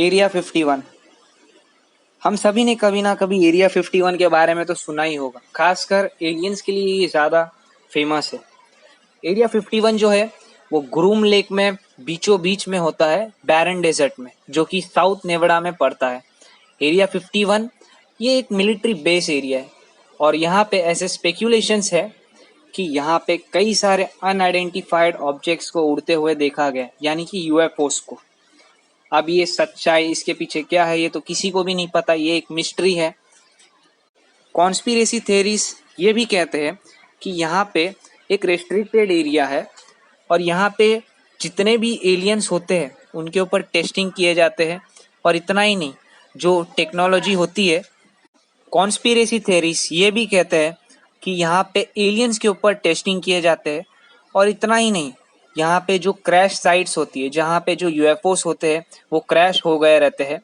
Area 51। हम सभी ने कभी ना कभी एरिया 51 के बारे में तो सुना ही होगा, खासकर एलियंस के लिए ये ज़्यादा फेमस है। एरिया 51 जो है वो ग्रूम लेक में बीचों बीच में होता है, बैरन डेजर्ट में, जो कि साउथ नेवाडा में पड़ता है। एरिया 51 ये एक मिलिट्री बेस एरिया है और यहाँ पे ऐसे स्पेक्यूलेशंस है कि यहाँ पे कई सारे अनआइडेंटिफाइड ऑब्जेक्ट्स को उड़ते हुए देखा गया, यानी कि यूएफओस को। अब ये सच्चाई इसके पीछे क्या है ये तो किसी को भी नहीं पता, ये एक मिस्ट्री है। कॉन्स्पिरेसी थेरीज ये भी कहते हैं कि यहाँ पे एक रेस्ट्रिक्टेड एरिया है और यहाँ पे जितने भी एलियंस होते हैं उनके ऊपर टेस्टिंग किए जाते हैं। और इतना ही नहीं, जो टेक्नोलॉजी होती है, कॉन्स्पिरेसी थेरीज ये भी कहते हैं कि यहाँ पे एलियंस के ऊपर टेस्टिंग किए जाते हैं। और इतना ही नहीं, यहाँ पे जो क्रैश साइट्स होती है, जहाँ पे जो यूएफओस होते हैं वो क्रैश हो गए रहते हैं,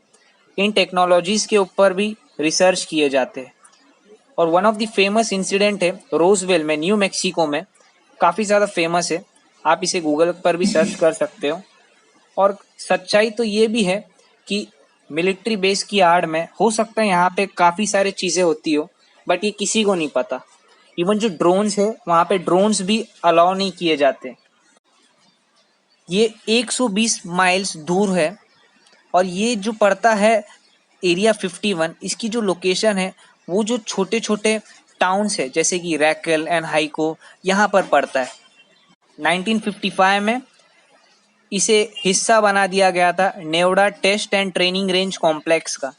इन टेक्नोलॉजीज़ के ऊपर भी रिसर्च किए जाते हैं। और one of the famous incident है रोजवेल में, न्यू मैक्सिको में, काफ़ी ज़्यादा फेमस है। आप इसे गूगल पर भी सर्च कर सकते हो। और सच्चाई तो ये भी है कि मिलिट्री बेस की आड़ में हो सकता है यहाँ पे काफ़ी सारी चीज़ें होती हो, बट ये किसी को नहीं पता। इवन जो ड्रोन्स है वहाँ पे ड्रोन्स भी अलाउ नहीं किए जाते। ये 120 माइल्स दूर है और ये जो पड़ता है एरिया 51, इसकी जो लोकेशन है वो जो छोटे छोटे टाउन्स है जैसे कि रैकेल एंड हाइको, यहाँ पर पड़ता है। 1955 में इसे हिस्सा बना दिया गया था Nevada test and training range complex का।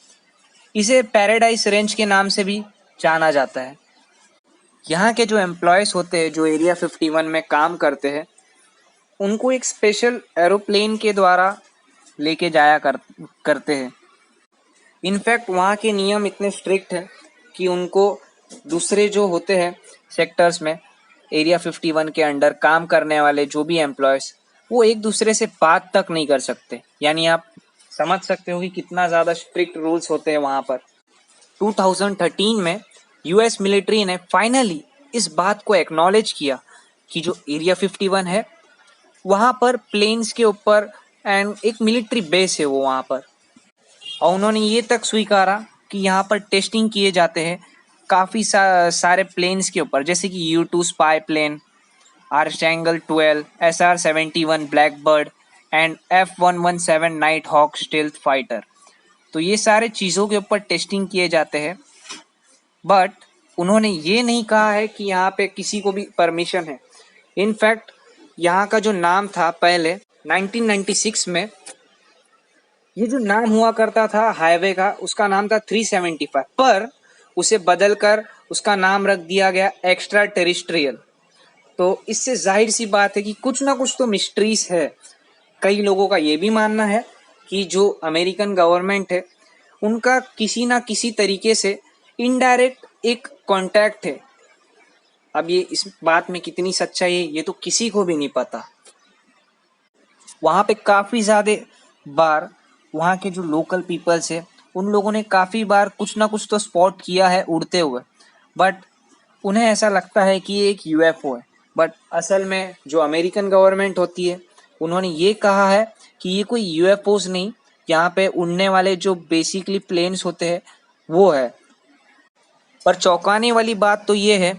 इसे पैराडाइज रेंज के नाम से भी जाना जाता है। यहाँ के जो एम्प्लॉयज़ होते हैं जो एरिया 51 में काम करते हैं, उनको एक स्पेशल एरोप्लेन के द्वारा लेके जाया करते हैं। इनफैक्ट वहाँ के नियम इतने स्ट्रिक्ट हैं कि उनको दूसरे जो होते हैं सेक्टर्स में एरिया 51 के अंडर काम करने वाले जो भी एम्प्लॉयज़, वो एक दूसरे से बात तक नहीं कर सकते। यानी आप समझ सकते हो कि कितना ज़्यादा स्ट्रिक्ट रूल्स होते हैं वहाँ पर। 2013 में यूएस मिलिट्री ने फाइनली इस बात को एक्नॉलेज किया कि जो एरिया 51 है वहाँ पर प्लेन्स के ऊपर एंड एक मिलिट्री बेस है वो वहाँ पर। और उन्होंने ये तक स्वीकारा कि यहाँ पर टेस्टिंग किए जाते हैं काफ़ी सारे प्लेन्स के ऊपर, जैसे कि U-2 spy plane, Archangel 12, SR-71 blackbird and F-117 nighthawk stealth fighter. तो ये सारे चीज़ों के ऊपर टेस्टिंग किए जाते हैं। बट उन्होंने ये नहीं कहा है कि यहाँ पे किसी को भी परमिशन है। इनफैक्ट यहाँ का जो नाम था पहले 1996 में, ये जो नाम हुआ करता था हाईवे का, उसका नाम था 375, पर उसे बदलकर उसका नाम रख दिया गया एक्स्ट्रा टेरिस्ट्रियल। तो इससे जाहिर सी बात है कि कुछ ना कुछ तो मिस्ट्रीज है। कई लोगों का ये भी मानना है कि जो अमेरिकन गवर्नमेंट है उनका किसी ना किसी तरीके से इनडायरेक्ट एक कॉन्टैक्ट है। अब ये इस बात में कितनी सच्चाई है ये तो किसी को भी नहीं पता। वहाँ पे काफ़ी ज़्यादा बार वहाँ के जो लोकल पीपल्स है उन लोगों ने काफ़ी बार कुछ ना कुछ तो स्पॉट किया है उड़ते हुए, बट उन्हें ऐसा लगता है कि ये एक यूएफओ है। बट असल में जो अमेरिकन गवर्नमेंट होती है उन्होंने ये कहा है कि ये कोई यूएफओस नहीं, यहाँ पे उड़ने वाले जो बेसिकली प्लेन्स होते हैं वो है। पर चौंकाने वाली बात तो ये है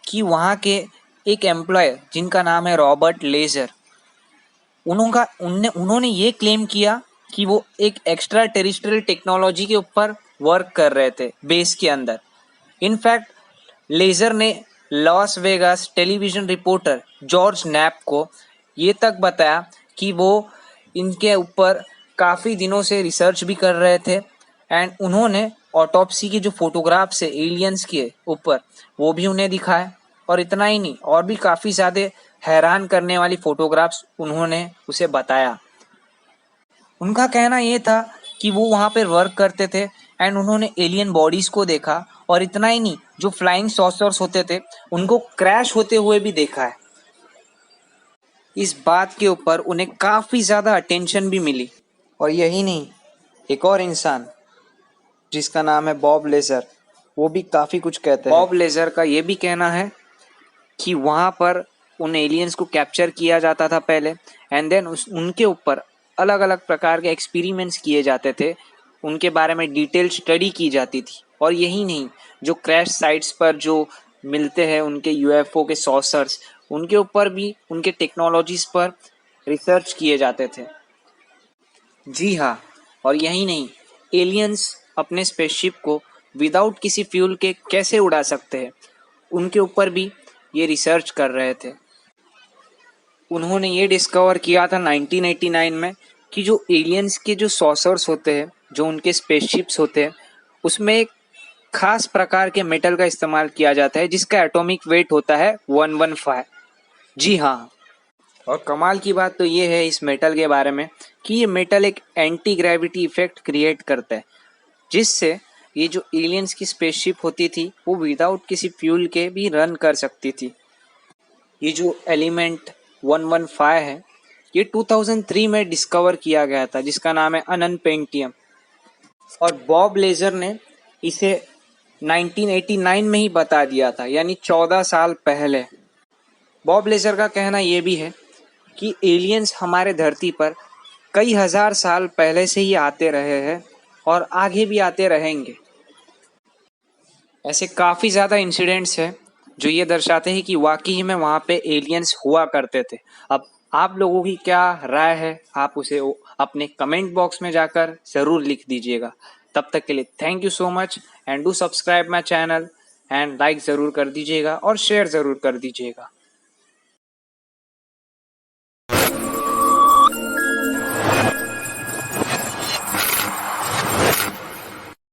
कि वहाँ के एक एम्प्लॉय जिनका नाम है रॉबर्ट लेजर, उन्होंने ये क्लेम किया कि वो एक एक्स्ट्रा टेरिस्ट्रियल टेक्नोलॉजी के ऊपर वर्क कर रहे थे बेस के अंदर। इनफैक्ट लेजर ने Las Vegas television reporter George nap को ये तक बताया कि वो इनके ऊपर काफ़ी दिनों से रिसर्च भी कर रहे थे एंड उन्होंने ऑटोप्सी की जो फोटोग्राफ्स है एलियंस के ऊपर वो भी उन्हें दिखाए। और इतना ही नहीं, और भी काफ़ी ज़्यादा हैरान करने वाली फोटोग्राफ्स उन्होंने उसे बताया। उनका कहना ये था कि वो वहाँ पर वर्क करते थे एंड उन्होंने एलियन बॉडीज़ को देखा। और इतना ही नहीं, जो फ्लाइंग सॉसर्स होते थे उनको क्रैश होते हुए भी देखा है। इस बात के ऊपर उन्हें काफ़ी ज़्यादा अटेंशन भी मिली। और यही नहीं, एक और इंसान जिसका नाम है बॉब लेजर, वो भी काफ़ी कुछ कहते हैं। बॉब लेजर का ये भी कहना है कि वहाँ पर उन एलियंस को कैप्चर किया जाता था पहले एंड देन उनके ऊपर अलग अलग प्रकार के एक्सपेरिमेंट्स किए जाते थे, उनके बारे में डिटेल स्टडी की जाती थी। और यही नहीं, जो क्रैश साइट्स पर जो मिलते हैं उनके यूएफओ के सॉसर्स, उनके ऊपर भी, उनके टेक्नोलॉजीज पर रिसर्च किए जाते थे। जी हाँ, और यही नहीं, एलियंस अपने स्पेसशिप को विदाउट किसी फ्यूल के कैसे उड़ा सकते हैं, उनके ऊपर भी ये रिसर्च कर रहे थे। उन्होंने ये डिस्कवर किया था 1989 में कि जो एलियंस के जो सॉसर्स होते हैं, जो उनके स्पेसशिप्स होते हैं, उसमें एक खास प्रकार के मेटल का इस्तेमाल किया जाता है जिसका एटॉमिक वेट होता है 115। जी हाँ, और कमाल की बात तो ये है इस मेटल के बारे में कि ये मेटल एक एंटी ग्रेविटी इफेक्ट क्रिएट करता है, जिससे ये जो एलियंस की स्पेसशिप होती थी वो विदाउट किसी फ्यूल के भी रन कर सकती थी। ये जो एलिमेंट 115 है, ये 2003 में डिस्कवर किया गया था, जिसका नाम है अननपेंटियम। और बॉब लेजर ने इसे 1989 में ही बता दिया था, यानी 14 साल पहले। बॉब लेजर का कहना यह भी है कि एलियंस हमारे धरती पर कई हजार साल पहले से ही आते रहे हैं और आगे भी आते रहेंगे। ऐसे काफ़ी ज़्यादा इंसिडेंट्स हैं जो ये दर्शाते हैं कि वाकई में वहाँ पे एलियंस हुआ करते थे। अब आप लोगों की क्या राय है, आप उसे अपने कमेंट बॉक्स में जाकर ज़रूर लिख दीजिएगा। तब तक के लिए thank you so much and do subscribe my channel and like ज़रूर कर दीजिएगा और शेयर ज़रूर कर दीजिएगा।